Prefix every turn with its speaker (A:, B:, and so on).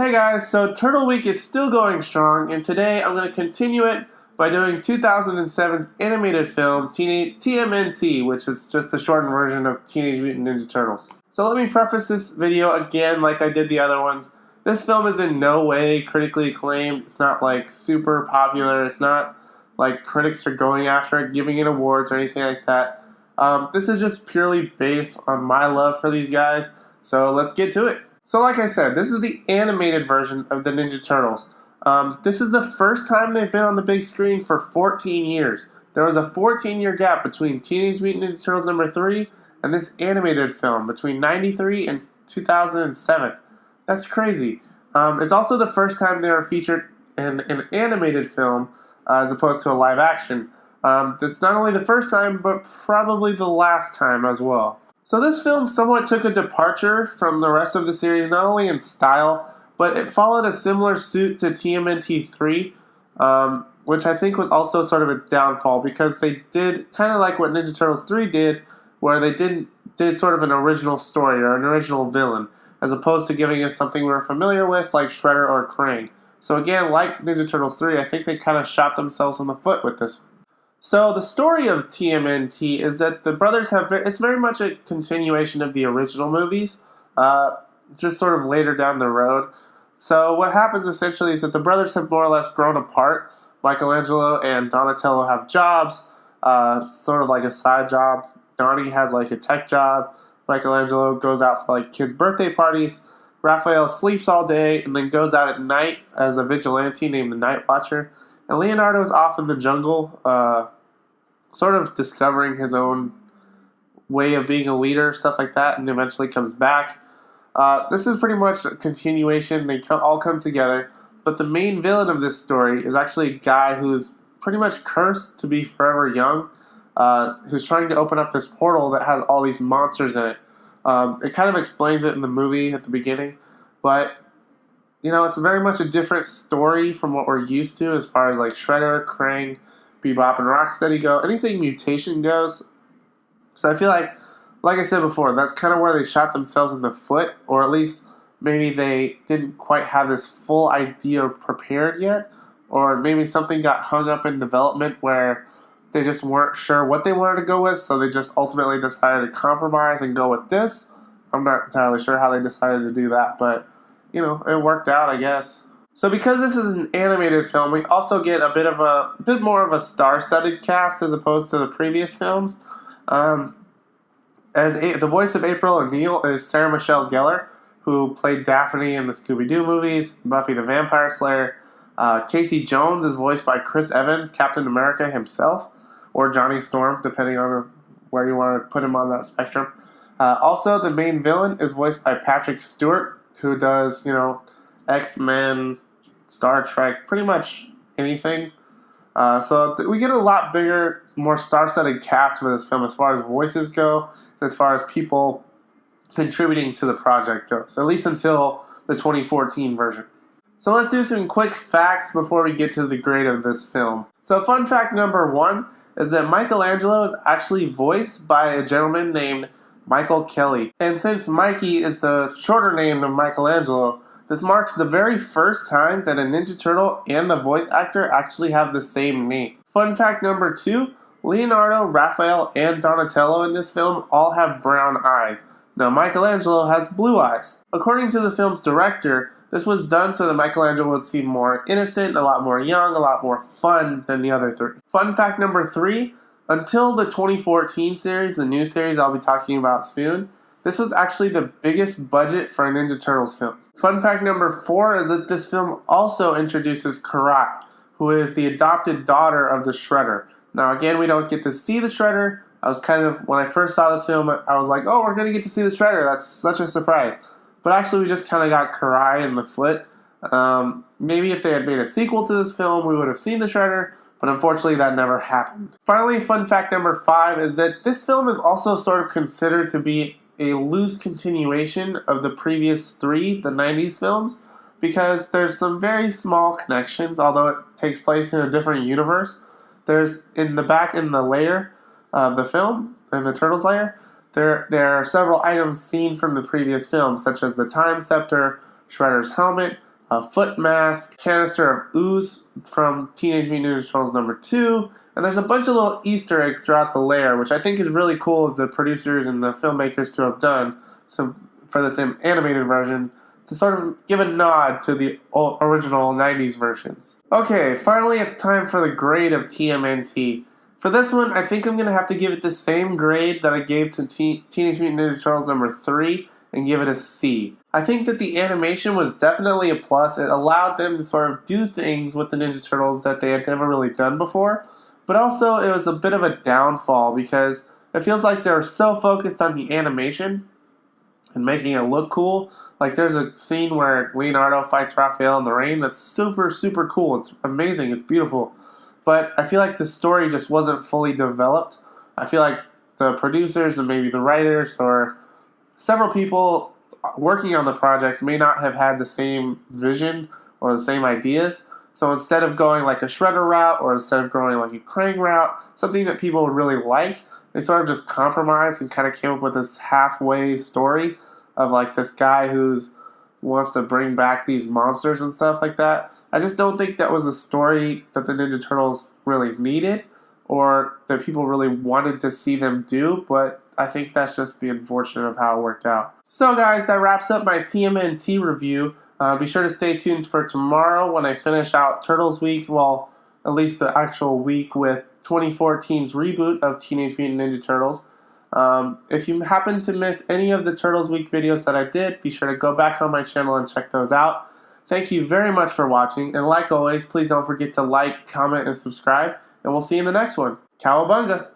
A: Hey guys, so Turtle Week is still going strong, and today I'm going to continue it by doing 2007's animated film TMNT, which is just the shortened version of Teenage Mutant Ninja Turtles. So let me preface this video again like I did the other ones. This film is in no way critically acclaimed. It's not like super popular. It's not like critics are going after it, giving it awards or anything like that. This is just purely based on my love for these guys, so let's get to it. So like I said, this is the animated version of the Ninja Turtles. This is the first time they've been on the big screen for 14 years. There was a 14-year gap between Teenage Mutant Ninja Turtles number 3 and this animated film between 93 and 2007. That's crazy. It's also the first time they were featured in an animated film as opposed to a live action. It's not only the first time, but probably the last time as well. So this film somewhat took a departure from the rest of the series, not only in style, but it followed a similar suit to TMNT 3, which I think was also sort of its downfall, because they did kind of like what Ninja Turtles 3 did, where they did sort of an original story or an original villain, as opposed to giving us something we were familiar with like Shredder or Krang. So again, like Ninja Turtles 3, I think they kind of shot themselves in the foot with this. So the story of TMNT is that the brothers it's very much a continuation of the original movies, just sort of later down the road. So what happens essentially is that the brothers have more or less grown apart. Michelangelo and Donatello have jobs, sort of like a side job. Donnie has like a tech job. Michelangelo goes out for like kids' birthday parties. Raphael sleeps all day and then goes out at night as a vigilante named the Night Watcher. And Leonardo's off in the jungle, sort of discovering his own way of being a leader, stuff like that, and eventually comes back. This is pretty much a continuation. They all come together. But the main villain of this story is actually a guy who's pretty much cursed to be forever young, who's trying to open up this portal that has all these monsters in it. It kind of explains it in the movie at the beginning, but you know, it's very much a different story from what we're used to as far as like Shredder, Krang, Bebop, and Rocksteady go. Anything mutation goes. So I feel like I said before, that's kind of where they shot themselves in the foot, or at least maybe they didn't quite have this full idea prepared yet, or maybe something got hung up in development where they just weren't sure what they wanted to go with, so they just ultimately decided to compromise and go with this. I'm not entirely sure how they decided to do that, but you know, it worked out, I guess. So because this is an animated film, we also get a bit more of a star-studded cast as opposed to the previous films. The voice of April O'Neil is Sarah Michelle Gellar, who played Daphne in the Scooby-Doo movies, Buffy the Vampire Slayer. Casey Jones is voiced by Chris Evans, Captain America himself, or Johnny Storm, depending on where you want to put him on that spectrum. Also, the main villain is voiced by Patrick Stewart, who does, you know, X-Men, Star Trek, pretty much anything. So we get a lot bigger, more star-studded cast for this film as far as voices go, and as far as people contributing to the project goes, at least until the 2014 version. So let's do some quick facts before we get to the grade of this film. So fun fact number 1 is that Michelangelo is actually voiced by a gentleman named Michael Kelly. And since Mikey is the shorter name of Michelangelo, this marks the very first time that a Ninja Turtle and the voice actor actually have the same name. Fun fact number 2, Leonardo, Raphael, and Donatello in this film all have brown eyes. Now Michelangelo has blue eyes. According to the film's director, this was done so that Michelangelo would seem more innocent, a lot more young, a lot more fun than the other 3. Fun fact number 3, until the 2014 series, the new series I'll be talking about soon, this was actually the biggest budget for a Ninja Turtles film. Fun fact number 4 is that this film also introduces Karai, who is the adopted daughter of the Shredder. Now again, we don't get to see the Shredder. When I first saw this film, I was like, oh, we're going to get to see the Shredder. That's such a surprise. But actually, we just kind of got Karai in the foot. Maybe if they had made a sequel to this film, we would have seen the Shredder. But unfortunately, that never happened. Finally, fun fact number 5 is that this film is also sort of considered to be a loose continuation of the previous 3, the 90s films, because there's some very small connections, although it takes place in a different universe. There's, in the layer of the film, in the Turtles layer, there are several items seen from the previous films, such as the Time Scepter, Shredder's helmet, a foot mask, canister of ooze from Teenage Mutant Ninja Turtles number 2, and there's a bunch of little Easter eggs throughout the layer, which I think is really cool of the producers and the filmmakers to have done for this animated version, to sort of give a nod to the original 90s versions. Okay, finally it's time for the grade of TMNT. For this one, I think I'm going to have to give it the same grade that I gave to Teenage Mutant Ninja Turtles number 3 and give it a C. I think that the animation was definitely a plus. It allowed them to sort of do things with the Ninja Turtles that they had never really done before, but also it was a bit of a downfall because it feels like they were so focused on the animation and making it look cool. Like there's a scene where Leonardo fights Raphael in the rain that's super, super cool. It's amazing. It's beautiful. But I feel like the story just wasn't fully developed. I feel like the producers and maybe the writers or several people working on the project may not have had the same vision or the same ideas. So instead of going like a Shredder route or instead of going like a Krang route, something that people would really like, they sort of just compromised and kind of came up with this halfway story of like this guy who's wants to bring back these monsters and stuff like that. I just don't think that was a story that the Ninja Turtles really needed or that people really wanted to see them do, but I think that's just the unfortunate of how it worked out. So guys, that wraps up my TMNT review. Be sure to stay tuned for tomorrow when I finish out Turtles Week, well, at least the actual week with 2014's reboot of Teenage Mutant Ninja Turtles. If you happen to miss any of the Turtles Week videos that I did, be sure to go back on my channel and check those out. Thank you very much for watching, and like always, please don't forget to like, comment, and subscribe, and we'll see you in the next one. Cowabunga!